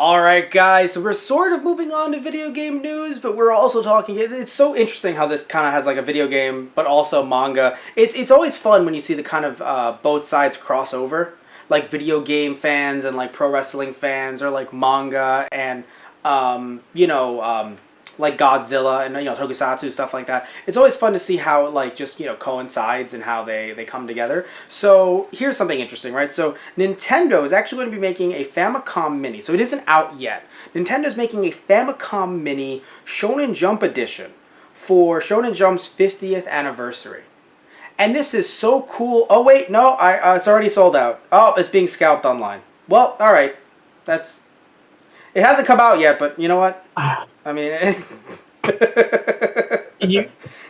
Alright guys, so we're sort of moving on to video game news, but we're also talking, it's so interesting how this kind of has like a video game, but also manga. It's always fun when you see the kind of both sides cross over, like video game fans and like pro wrestling fans, or like manga and, like Godzilla and, Tokusatsu, stuff like that. It's always fun to see how it like just, coincides and how they come together. So here's something interesting, right? So Nintendo is actually going to be making a Famicom Mini. So it isn't out yet. Nintendo's making a Famicom Mini Shonen Jump edition for Shonen Jump's 50th anniversary. And this is so cool. Oh wait, no, it's already sold out. Oh, it's being scalped online. Well, all right. It hasn't come out yet, but you know what? I mean,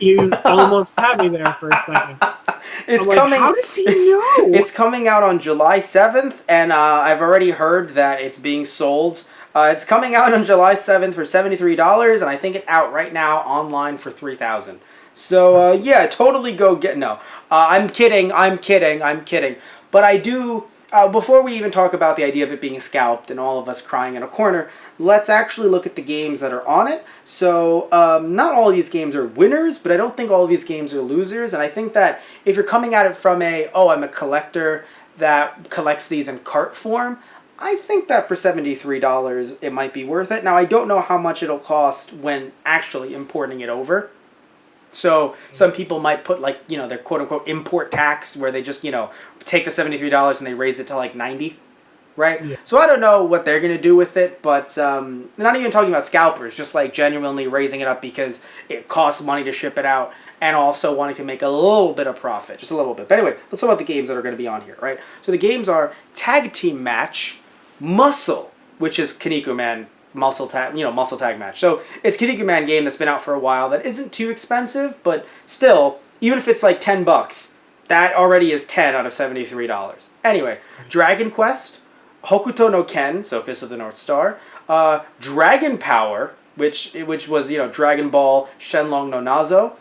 you almost had me there for a second. It's like, coming. How does he know? It's coming out on July 7th, and I've already heard that it's being sold. It's coming out on July 7th for $73, and I think it's out right now online for $3,000. So yeah, totally go get. No, I'm kidding. But I do. Before we even talk about the idea of it being scalped and all of us crying in a corner, let's actually look at the games that are on it. So, not all of these games are winners, but I don't think all of these games are losers. And I think that if you're coming at it from I'm a collector that collects these in cart form, I think that for $73 it might be worth it. Now, I don't know how much it'll cost when actually importing it over. So some people might put their quote-unquote import tax where they just, take the $73 and they raise it to like $90, right? Yeah. So I don't know what they're going to do with it, but not even talking about scalpers, just like genuinely raising it up because it costs money to ship it out and also wanting to make a little bit of profit, just a little bit. But anyway, let's talk about the games that are going to be on here, right? So the games are Tag Team Match, Muscle, which is Kinnikuman muscle tag match. So it's Kinnikuman game that's been out for a while that isn't too expensive, but still, even if it's like $10, that already is 10 out of $73. Anyway, Dragon Quest, Hokuto no Ken, so Fist of the North Star, Dragon Power, which was Dragon Ball Shenlong no Nazo,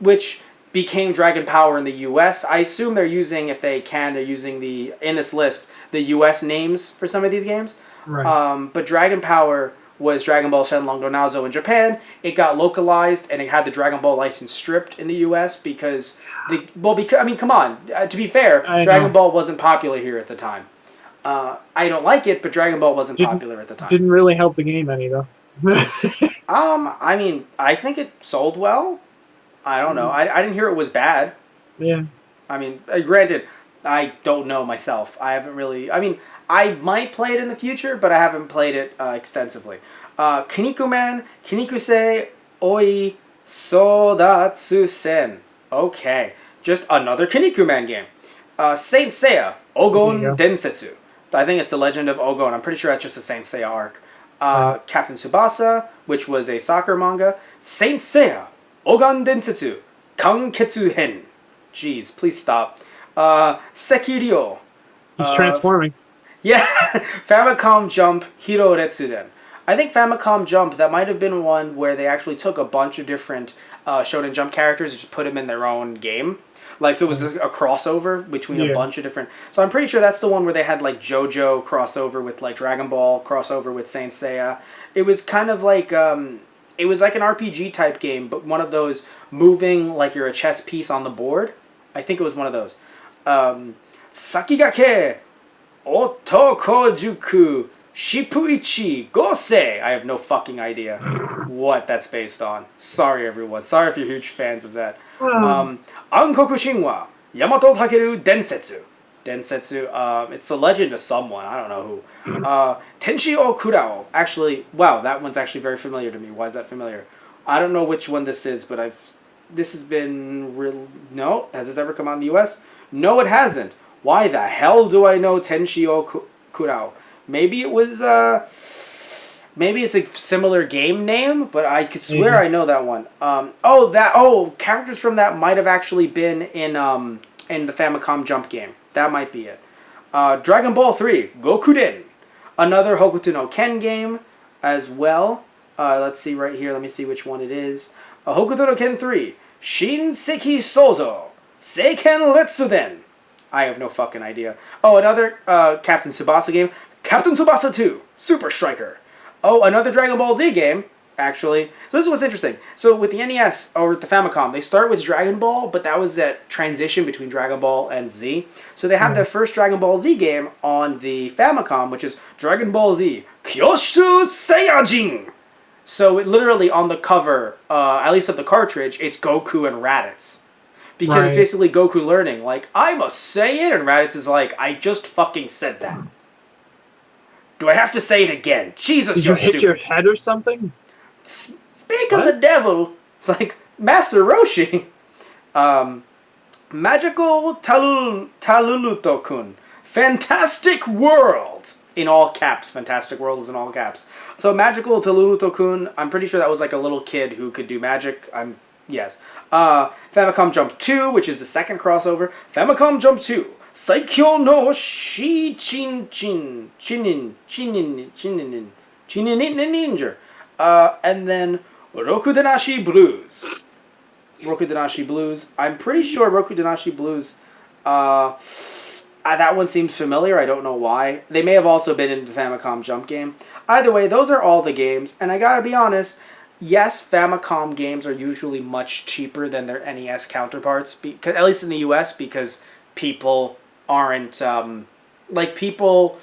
which became Dragon Power in the U.S. I assume they're using, if they can, they're using in this list the U.S. names for some of these games. Right. But Dragon Power was Dragon Ball Shenlong no Nazo in Japan. It got localized and it had the Dragon Ball license stripped in the U.S. because come on. To be fair, Dragon Ball wasn't popular here at the time. I don't like it, but Dragon Ball wasn't popular at the time. Didn't really help the game any though. I think it sold well. I don't know. I didn't hear it was bad. Yeah. Granted, I don't know myself. I haven't really. I might play it in the future, but I haven't played it extensively. Kinnikuman, Kinnikusei, Oi, Sodatsu Sen. Okay, just another Kinnikuman game. Saint Seiya, Ogon Densetsu. I think it's the Legend of Ogon. I'm pretty sure that's just a Saint Seiya arc. Captain Tsubasa, which was a soccer manga. Saint Seiya, Ogon Densetsu, Kanketsu Hen. Jeez, please stop. Sekiryo. He's transforming. Yeah, Famicom Jump Hiro Retsuden. I think Famicom Jump, that might have been one where they actually took a bunch of different Shonen Jump characters and just put them in their own game. So it was a crossover between a bunch of different. So I'm pretty sure that's the one where they had like JoJo crossover with like Dragon Ball crossover with Saint Seiya. It was kind of like it was like an RPG type game, but one of those moving like you're a chess piece on the board. I think it was one of those. Sakigake Otokojuku Shippuichi Gosei. I have no fucking idea what that's based on. Sorry, everyone. Sorry if you're huge fans of that. Ankoku Shinwa Yamato Takeru Densetsu. It's the legend of someone. I don't know who. Tenshi o Kurao. Actually, wow, that one's actually very familiar to me. Why is that familiar? I don't know which one this is, but this has been real. No, has this ever come out in the U.S.? No, it hasn't. Why the hell do I know Tenshi o Kurao? Maybe it was, maybe it's a similar game name, but I could swear I know that one. Characters from that might have actually been in the Famicom Jump game. That might be it. Dragon Ball 3, Gokuden. Another Hokuto no Ken game as well. Let's see right here. Let me see which one it is. Hokuto no Ken 3, Shinseki Sozo, Seiken Retsuden. I have no fucking idea. Oh, another Captain Tsubasa game. Captain Tsubasa 2, Super Striker. Oh, another Dragon Ball Z game, actually. So this is what's interesting. So with the NES, or with the Famicom, they start with Dragon Ball, but that was that transition between Dragon Ball and Z. So they have their first Dragon Ball Z game on the Famicom, which is Dragon Ball Z Kyoshu Saiyajin. So it literally on the cover, at least of the cartridge, it's Goku and Raditz. Because it's basically Goku learning, like, I must say it, and Raditz is like, I just fucking said that. Do I have to say it again? Jesus, Did you hit your head or something? Speak of the devil. It's like, Master Roshi. Magical Taluluto-kun. Fantastic World. In all caps. Fantastic World is in all caps. So Magical Taluluto-kun, I'm pretty sure that was like a little kid who could do magic. Yes. Famicom Jump 2, which is the second crossover. Famicom Jump 2. Saikyo no Shi Chinin Ninja. And then Rokudenashi Blues. Rokudenashi Blues. I'm pretty sure Rokudenashi Blues, that one seems familiar. I don't know why. They may have also been in the Famicom Jump game. Either way, those are all the games. And I gotta be honest, yes, Famicom games are usually much cheaper than their NES counterparts, at least in the US, because people aren't, people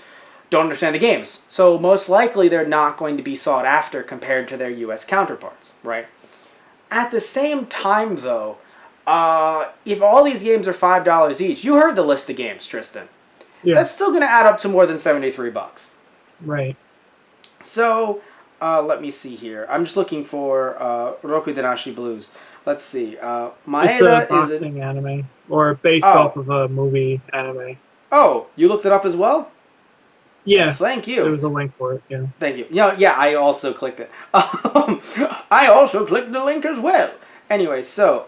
don't understand the games. So most likely they're not going to be sought after compared to their US counterparts, right? At the same time, though, if all these games are $5 each, you heard the list of games, Tristan. Yeah. That's still going to add up to more than $73. Right. So, let me see here. I'm just looking for Rokudenashi Blues. Let's see. Maeda it's a boxing anime, or based off of a movie anime. Oh, you looked it up as well? Yeah. Well, thank you. There was a link for it, yeah. Thank you. Yeah, I also clicked it. I also clicked the link as well. Anyway, so,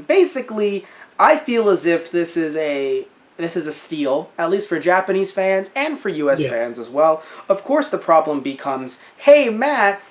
basically, I feel as if this is a steal, at least for Japanese fans and for US fans as well. Of course, the problem becomes, hey, Matt,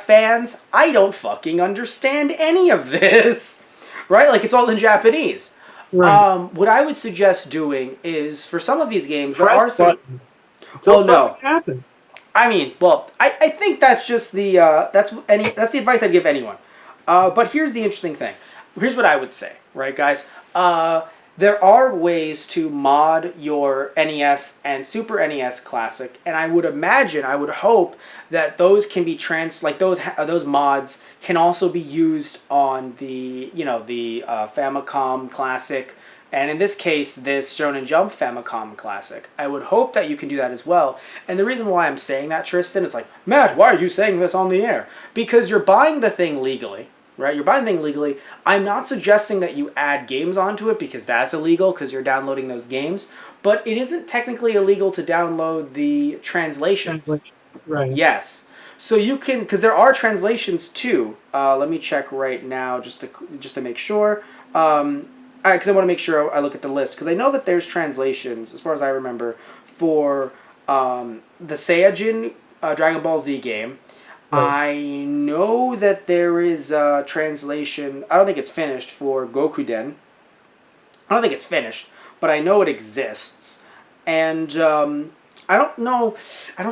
fans, I don't fucking understand any of this. Right? Like, it's all in Japanese. Right. What I would suggest doing is, for some of these games, press there are some... buttons. Until something happens. I mean, well, I think that's just the, that's the advice I'd give anyone. But here's the interesting thing. Here's what I would say, right, guys? There are ways to mod your NES and Super NES Classic, and I would hope that those can be those mods can also be used on the, the Famicom Classic, and in this case, this Shonen Jump Famicom Classic. I would hope that you can do that as well. And the reason why I'm saying that, Tristan, it's like, Matt, why are you saying this on the air? Because you're buying the thing legally. Right, you're buying the thing legally. I'm not suggesting that you add games onto it because that's illegal because you're downloading those games. But it isn't technically illegal to download the translations. Right. Yes. So you can, because there are translations too. Let me check right now just to make sure. Because I want to make sure I look at the list because I know that there's translations, as far as I remember, for the Saiyajin Dragon Ball Z game. Right. I know that there is a translation, I don't think it's finished, for Gokuden. I don't think it's finished, but I know it exists. And I don't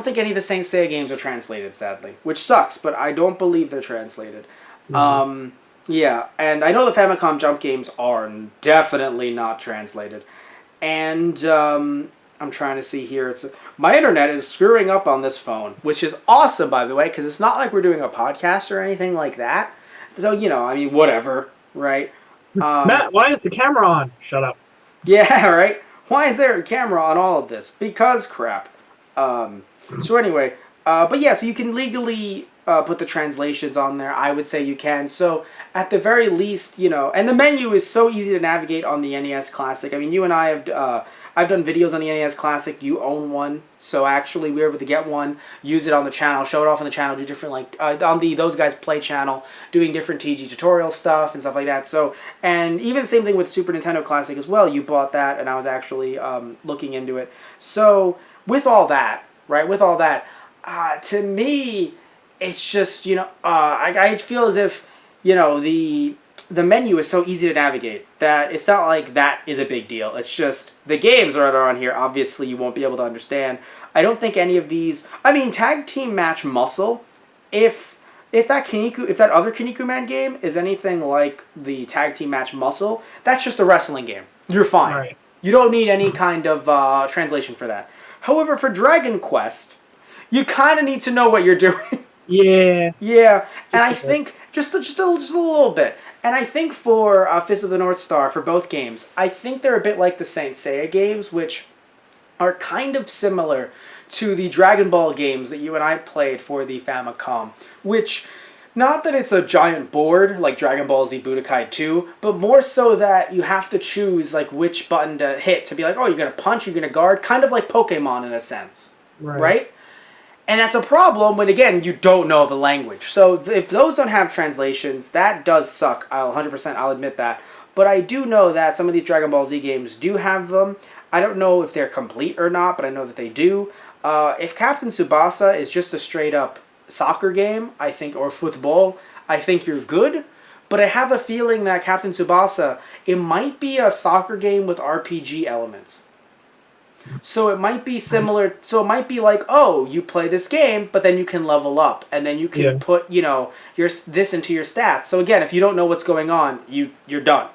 think any of the Saint Seiya games are translated, sadly, which sucks, but I don't believe they're translated. Mm-hmm. Yeah, and I know the Famicom Jump games are definitely not translated. And I'm trying to see here. My internet is screwing up on this phone, which is awesome, by the way, because it's not like we're doing a podcast or anything like that. So, I mean, whatever, right? Matt, why is the camera on? Shut up. Yeah, right? Why is there a camera on all of this? Because crap. So anyway, but yeah, so you can legally put the translations on there. I would say you can. So at the very least, and the menu is so easy to navigate on the NES Classic. I mean, you and I have... I've done videos on the NES Classic. You own one, so actually we were able to get one, use it on the channel, show it off on the channel, do different on the Those Guys Play channel, doing different TG tutorial stuff and stuff like that. So, and even the same thing with Super Nintendo Classic as well. You bought that, and I was actually looking into it. So with all that, right? With all that, to me, it's just I feel as if the menu is so easy to navigate that it's not like that is a big deal. It's just the games that are on here, obviously you won't be able to understand. I don't think any of these. I mean, tag team match muscle. If that other Kinnikuman Man game is anything like the tag team match muscle, that's just a wrestling game. You're fine. Right. You don't need any kind of translation for that. However, for Dragon Quest, you kind of need to know what you're doing. Yeah. Yeah, and I think just a little bit. And I think for Fist of the North Star, for both games, I think they're a bit like the Saint Seiya games, which are kind of similar to the Dragon Ball games that you and I played for the Famicom, which, not that it's a giant board like Dragon Ball Z Budokai 2, but more so that you have to choose like which button to hit to be like, oh, you're going to punch, you're going to guard, kind of like Pokemon in a sense, right? And that's a problem when, again, you don't know the language. So if those don't have translations, that does suck. 100%, I'll admit that. But I do know that some of these Dragon Ball Z games do have them. I don't know if they're complete or not, but I know that they do. If Captain Tsubasa is just a straight-up soccer game, I think, or football, I think you're good. But I have a feeling that Captain Tsubasa, it might be a soccer game with RPG elements. So it might be similar. So it might be like, oh, you play this game, but then you can level up, and then you can put, this into your stats. So again, if you don't know what's going on, you're done,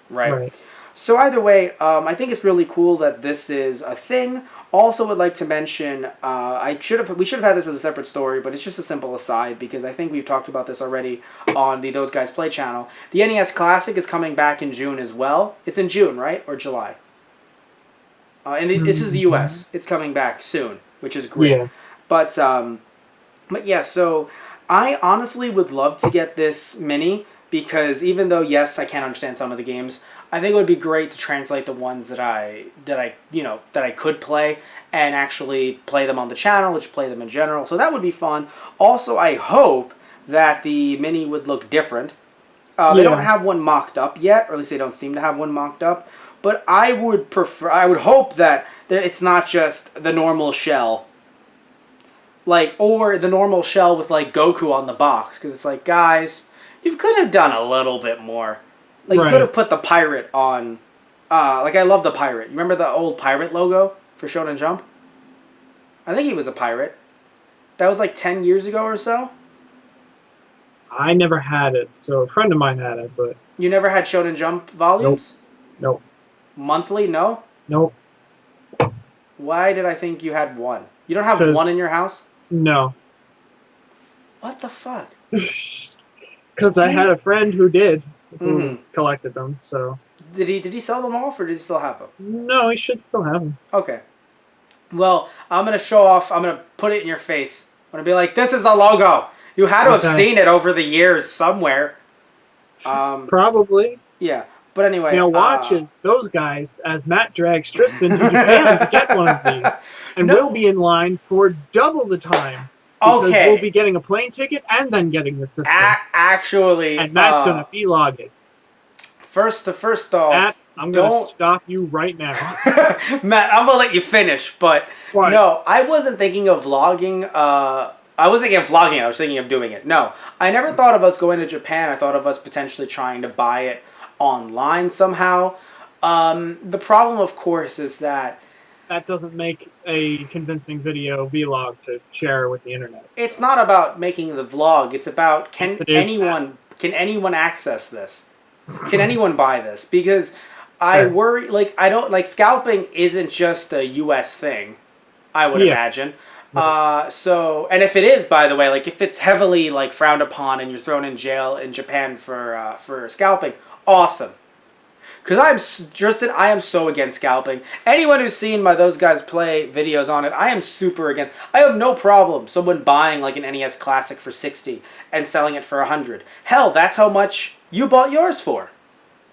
right? So either way, I think it's really cool that this is a thing. Also, would like to mention, we should have had this as a separate story, but it's just a simple aside because I think we've talked about this already on the Those Guys Play channel. The NES Classic is coming back in June as well. It's in June, right, or July? And this is the U.S. It's coming back soon, which is great. Yeah. But yeah, so I honestly would love to get this mini because even though, yes, I can't understand some of the games, I think it would be great to translate the ones that I could play and actually play them on the channel, which play them in general. So that would be fun. Also, I hope that the mini would look different. They don't have one mocked up yet, or at least they don't seem to have one mocked up. But I would hope that it's not just the normal shell. Or the normal shell with, Goku on the box. Because it's like, guys, you could have done a little bit more. You could have put the pirate on... I love the pirate. You remember the old pirate logo for Shonen Jump? I think he was a pirate. That was 10 years ago or so. I never had it, so a friend of mine had it, but... You never had Shonen Jump volumes? Nope. Monthly? No? Nope. Why did I think you had one? You don't have one in your house? No. What the fuck? Because I had a friend who did, who collected them, so... Did he sell them off, or did he still have them? No, he should still have them. Okay. Well, I'm going to show off, I'm going to put it in your face. I'm going to be like, this is the logo! You had to have seen it over the years somewhere. Probably. Yeah. But anyway... Now watch those guys, as Matt drags Tristan to Japan to get one of these. And we'll be in line for double the time. Because we'll be getting a plane ticket and then getting the system. Actually... And Matt's going to vlog it. First off... Matt, I'm going to stop you right now. Matt, I'm going to let you finish, but... What? No, I wasn't thinking of vlogging... I wasn't thinking of vlogging, I was thinking of doing it. No, I never thought of us going to Japan. I thought of us potentially trying to buy it online somehow. The problem, of course, is that... That doesn't make a convincing video vlog to share with the internet. It's not about making the vlog. It's about can anyone access this? Can anyone buy this? Because I worry, scalping isn't just a U.S. thing, I would imagine. And if it is, by the way, if it's heavily frowned upon and you're thrown in jail in Japan for scalping, awesome. Because I am so against scalping. Anyone who's seen Those Guys Play videos on it, I am super against. I have no problem someone buying an NES Classic for $60 and selling it for $100. Hell, that's how much you bought yours for,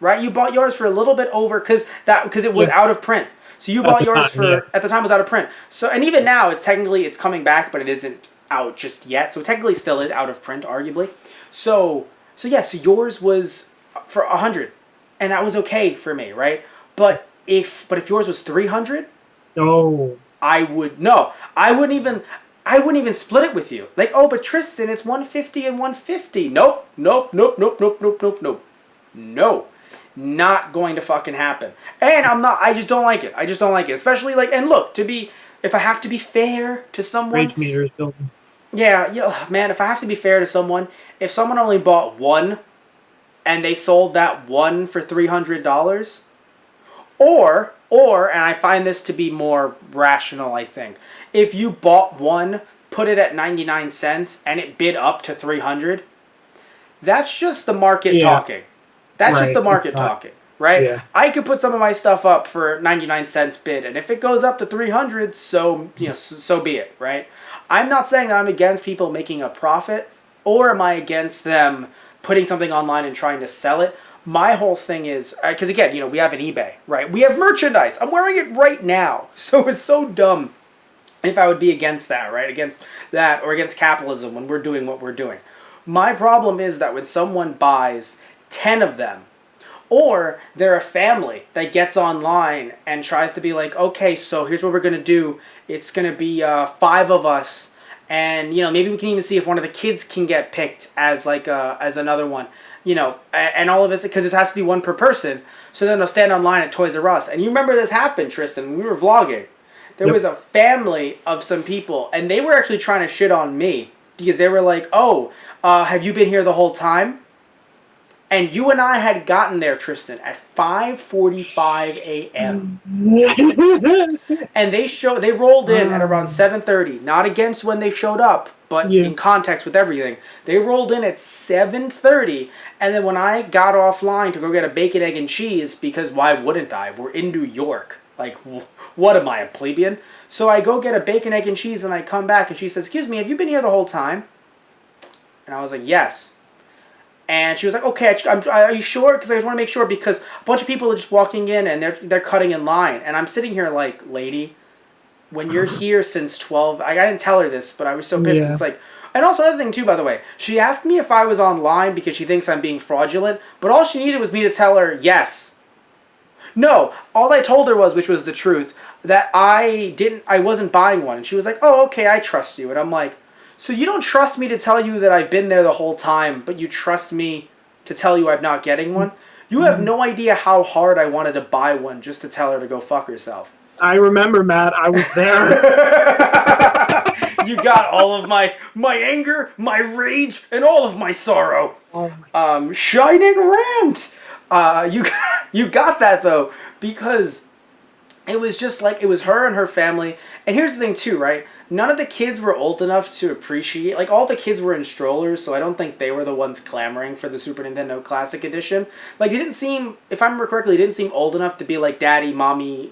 right? You bought yours for a little bit over because it was out of print. So you bought yours at the time it was out of print. So, and even now, it's coming back, but it isn't out just yet. So it technically still is out of print, arguably. So yours was for $100, and that was okay for me, right? But if yours was $300, I wouldn't even split it with you. But Tristan, it's $150 and $150. Nope. No. Not going to fucking happen. And I just don't like it. Especially and look, if I have to be fair to someone, Rage meter is building. yeah, man, if I have to be fair to someone, if someone only bought one and they sold that one for $300, or, and I find this to be more rational, I think, if you bought one, put it at 99 cents, and it bid up to 300, that's just the market talking. That's just the market talking, right? Yeah. I could put some of my stuff up for 99 cents bid, and if it goes up to 300, so be it, right? I'm not saying that I'm against people making a profit, or am I against them putting something online and trying to sell it. My whole thing is, because again, we have an eBay, right? We have merchandise. I'm wearing it right now. So it's so dumb if I would be against that, right? Against that or against capitalism when we're doing what we're doing. My problem is that when someone buys 10 of them, or they're a family that gets online and tries to be like, okay, so here's what we're going to do. It's going to be 5 of us. And, maybe we can even see if one of the kids can get picked as as another one, and all of this, because it has to be one per person. So then they'll stand online at Toys R Us. And you remember this happened, Tristan, when we were vlogging. There was a family of some people, and they were actually trying to shit on me because they were like, oh, have you been here the whole time? And you and I had gotten there, Tristan, at 5:45 a.m. And they rolled in at around 7:30. Not against when they showed up, but in context with everything. They rolled in at 7:30, and then when I got offline to go get a bacon, egg, and cheese, because why wouldn't I? We're in New York. Like, what am I, a plebeian? So I go get a bacon, egg, and cheese, and I come back, and she says, excuse me, have you been here the whole time? And I was like, yes. And she was like, okay, are you sure? Because I just want to make sure, because a bunch of people are just walking in and they're cutting in line. And I'm sitting here like, lady, when you're here since 12, I didn't tell her this, but I was so pissed. It's like, and also another thing too, by the way, she asked me if I was online because she thinks I'm being fraudulent, but all she needed was me to tell her yes. No, all I told her was, which was the truth, that I wasn't buying one. And she was like, oh, okay, I trust you. And I'm like, so you don't trust me to tell you that I've been there the whole time, but you trust me to tell you I'm not getting one? You have no idea how hard I wanted to buy one just to tell her to go fuck herself. I remember, Matt. I was there. You got all of my anger, my rage, and all of my sorrow. Oh my. Shining rant. You got that though, because it was just like, it was her and her family. And here's the thing too, right? None of the kids were old enough to appreciate, like all the kids were in strollers, so I don't think they were the ones clamoring for the Super Nintendo Classic Edition. Like, they didn't seem, if I remember correctly, they didn't seem old enough to be like, daddy, mommy,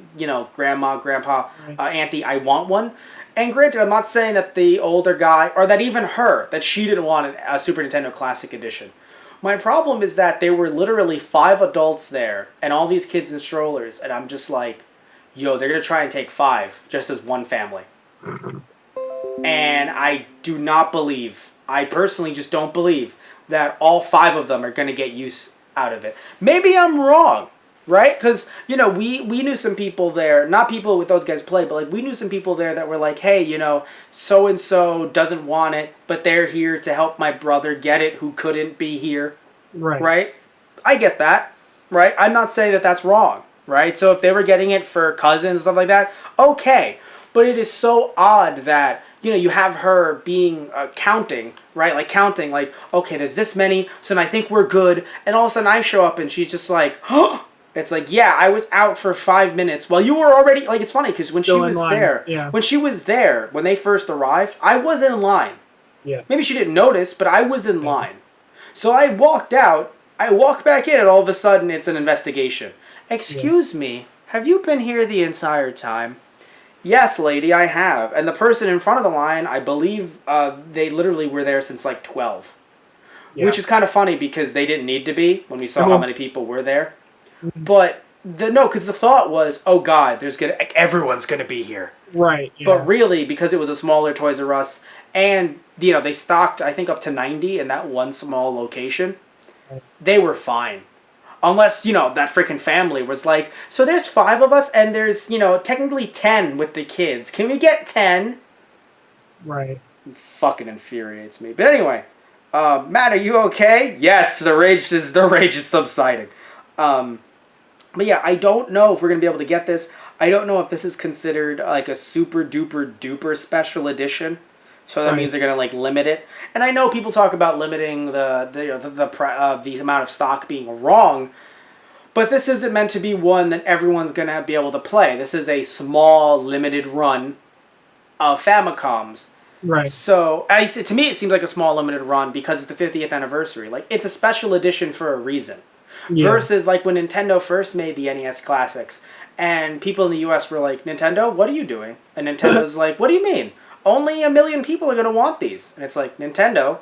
grandma, grandpa, auntie, I want one. And granted, I'm not saying that the older guy, or that even her, that she didn't want a Super Nintendo Classic Edition. My problem is that there were literally 5 adults there, and all these kids in strollers, and I'm just like, yo, they're going to try and take 5, just as one family. And I do not believe, I personally just don't believe, that all 5 of them are going to get use out of it. Maybe I'm wrong, right? Because, we knew some people there, not people with those guys play, but like we knew some people there that were like, hey, so-and-so doesn't want it, but they're here to help my brother get it who couldn't be here. Right? I get that, right? I'm not saying that that's wrong, right? So if they were getting it for cousins, stuff like that, okay. But it is so odd that, you have her being counting, right? Like counting, like, okay, there's this many, so I think we're good. And all of a sudden I show up and she's just like, oh, it's like, yeah, I was out for 5 minutes while you were already, like, it's funny because when she was there, when they first arrived, I was in line. Yeah. Maybe she didn't notice, but I was in line. So I walked out, I walked back in, and all of a sudden it's an investigation. Excuse me, have you been here the entire time? Yes, lady, I have. And the person in front of the line, I believe they literally were there since like 12. Yeah. Which is kind of funny because they didn't need to be when we saw how many people were there. But, because the thought was, oh God, everyone's going to be here. Right. Yeah. But really, because it was a smaller Toys R Us, and, they stocked, I think, up to 90 in that one small location, they were fine. Unless, that freaking family was like, so there's 5 of us, and there's, technically 10 with the kids. Can we get 10? Right. It fucking infuriates me. But anyway, Matt, are you okay? Yes, the rage is subsiding. But yeah, I don't know if we're going to be able to get this. I don't know if this is considered like a super duper duper special edition. So that means they're gonna like limit it. And I know people talk about limiting the amount of stock being wrong, but this isn't meant to be one that everyone's gonna be able to play. This is a small limited run of Famicoms. Right. So to me, it seems like a small limited run because it's the 50th anniversary. Like it's a special edition for a reason. Yeah. Versus like when Nintendo first made the NES Classics, and people in the U.S. were like, "Nintendo, what are you doing?" And Nintendo's like, "What do you mean? Only 1 million people are going to want these." And it's like, Nintendo,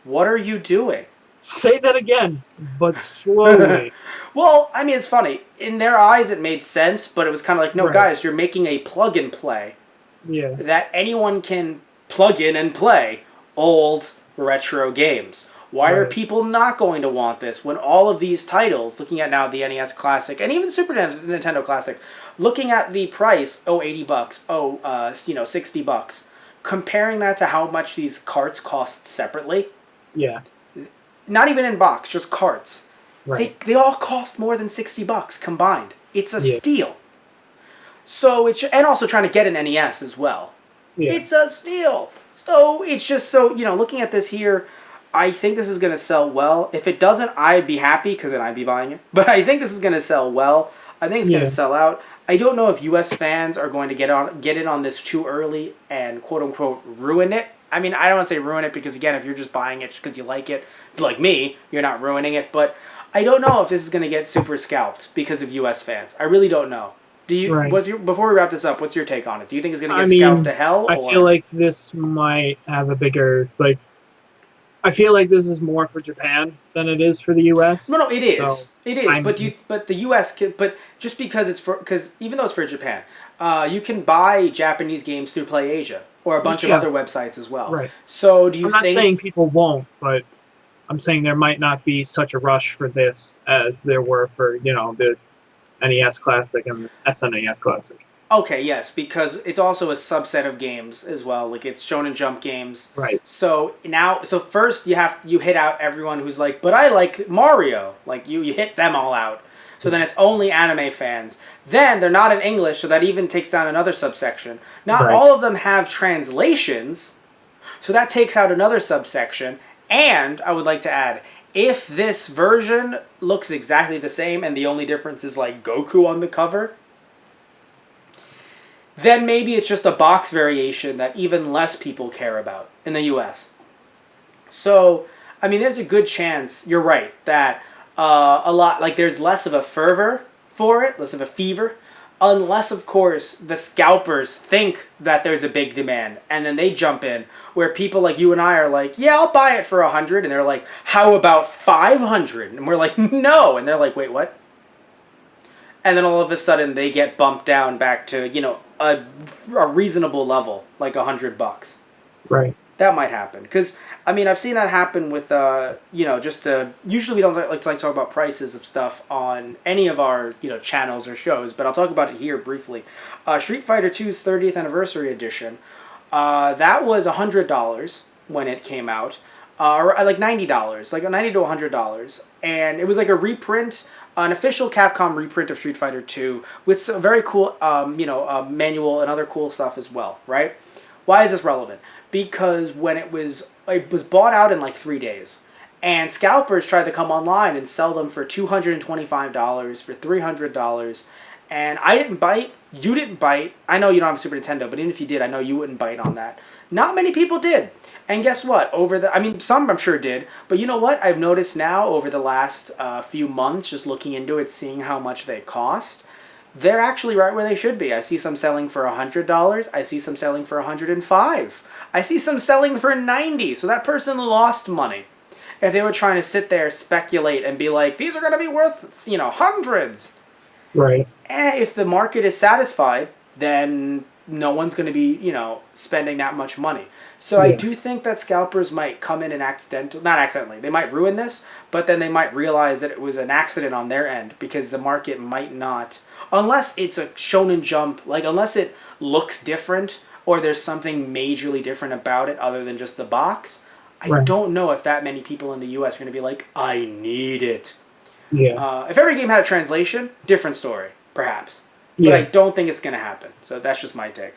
what are you doing? Say that again, but slowly. Well, I mean, it's funny. In their eyes, it made sense, but it was kind of like, no, guys, you're making a plug-and-play that anyone can plug in and play old retro games. Why are people not going to want this when all of these titles, looking at now the NES Classic and even the Super Nintendo Classic, looking at the price, $80, $60, comparing that to how much these carts cost separately? Yeah. Not even in box, just carts. Right. They all cost more than $60 combined. It's a steal. So and also trying to get an NES as well. Yeah. It's a steal. So it's just so, looking at this here, I think this is going to sell well. If it doesn't, I'd be happy because then I'd be buying it. But I think this is going to sell well. I think it's going to sell out. I don't know if U.S. fans are going to get in on this too early and quote-unquote ruin it. I mean, I don't want to say ruin it because, again, if you're just buying it just because you like it, like me, you're not ruining it. But I don't know if this is going to get super scalped because of U.S. fans. I really don't know. Before we wrap this up, what's your take on it? Do you think it's going to get scalped to hell? I feel like this might have a bigger, I feel like this is more for Japan than it is for the U.S. No, it is. So it is. But the U.S. But just because even though it's for Japan, you can buy Japanese games through PlayAsia or a bunch of other websites as well. Right. So do you think? I'm not saying people won't, but I'm saying there might not be such a rush for this as there were for the NES Classic and the SNES Classic. Okay, yes, because it's also a subset of games as well. Like it's Shonen Jump games. Right. So first you hit out everyone who's like, but I like Mario. Like you hit them all out. So then it's only anime fans. Then they're not in English, so that even takes down another subsection. Not all of them have translations, so that takes out another subsection. And I would like to add, if this version looks exactly the same and the only difference is like Goku on the cover, then maybe it's just a box variation that even less people care about in the U.S. So, I mean, there's a good chance, you're right, that there's less of a fervor for it, less of a fever, unless, of course, the scalpers think that there's a big demand, and then they jump in, where people like you and I are like, yeah, I'll buy it for $100, and they're like, how about $500? And we're like, no, and they're like, wait, what? And then all of a sudden they get bumped down back to, a reasonable level, like $100. Right. That might happen. Because, I mean, I've seen that happen with, usually we don't like to talk about prices of stuff on any of our, channels or shows, but I'll talk about it here briefly. Street Fighter 2's 30th Anniversary Edition, that was $100 when it came out, or like $90, like $90 to $100. And it was like a reprint, an official Capcom reprint of Street Fighter 2 with some very cool, manual and other cool stuff as well, right? Why is this relevant? Because when it was bought out in like 3 days, and scalpers tried to come online and sell them for $225, for $300, and I didn't bite, you didn't bite. I know you don't have a Super Nintendo, but even if you did, I know you wouldn't bite on that. Not many people did. And guess what? Some I'm sure did, but you know what? I've noticed now over the last few months, just looking into it, seeing how much they cost, they're actually right where they should be. I see some selling for $100. I see some selling for $105. I see some selling for $90. So that person lost money. If they were trying to sit there, speculate, and be like, these are going to be worth, hundreds. Right. If the market is satisfied, then no one's going to be, spending that much money. So I do think that scalpers might come in and not accidentally, they might ruin this, but then they might realize that it was an accident on their end because the market might not, unless it's a Shonen Jump, unless it looks different or there's something majorly different about it other than just the box, I don't know if that many people in the U.S. are going to be like, I need it. Yeah. If every game had a translation, different story, perhaps. but I don't think it's going to happen. So that's just my take.